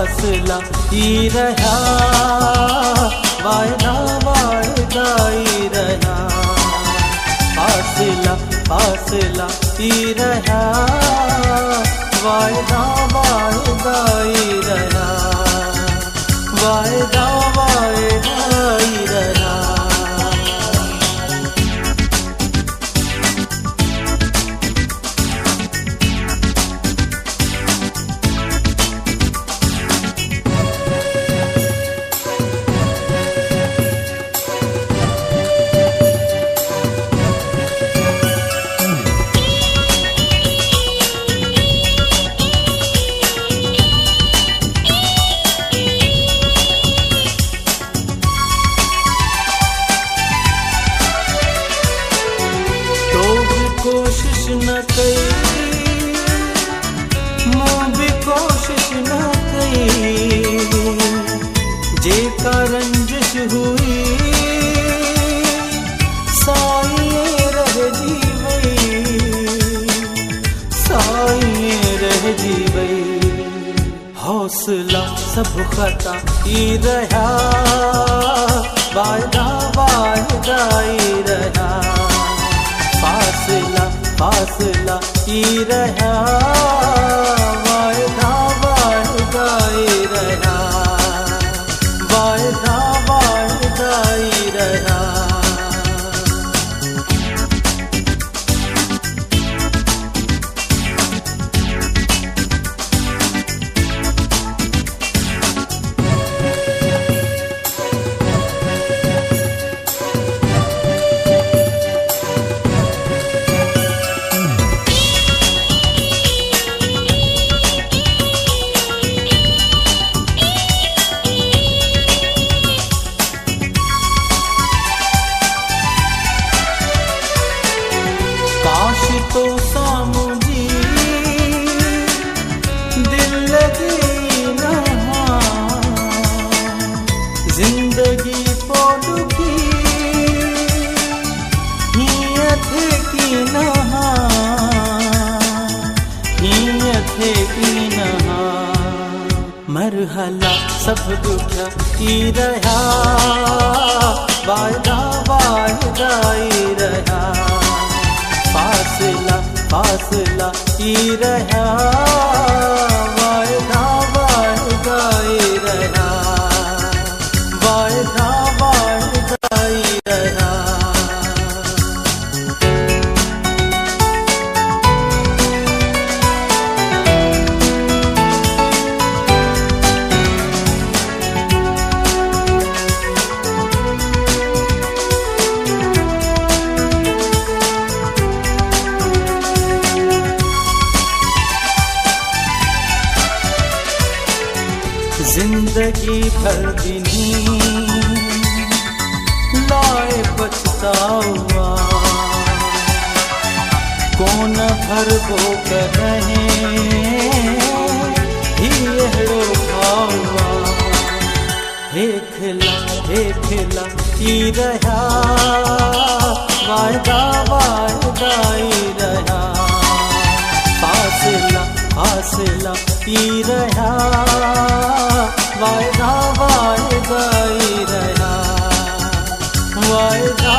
फासला ई रहा, वायदा वायदा ई रहा। फासला फासला ई रहा, वायदा वायदा ई रहा, वायदा वायदा ई रहा। कोशिश न कई, मैं भी कोशिश न कई, जे का रंजिश हुई साइए रह जीवई, साइए रह जीवई। हौसला सब खता ई रहा, वायदा वायदा ई रहा। फासला फासला ई रहा, वायदा वायदा ई रहा, वायदा वायदा ई रहा। काश तो सामुझी दिल लगी नहा, जिंदगी पोडुकी हियत की नहा, हियत की नहा। मरहला सब दुखा ई रहा, वायदा वायदा ई रहा। फासला फासला ई रहा, वायदा वायदा ई रहा, वायदा वायदा ई रहा। जिंदगी भर दिनी लाए पछतावा, कौन भर वो कर रहे हियरो खावा। हेखला ई रहा, वायदा वायदा ई रहा। फासला फासला ई रहा, वायदा वायदा ई रहा, वायदा।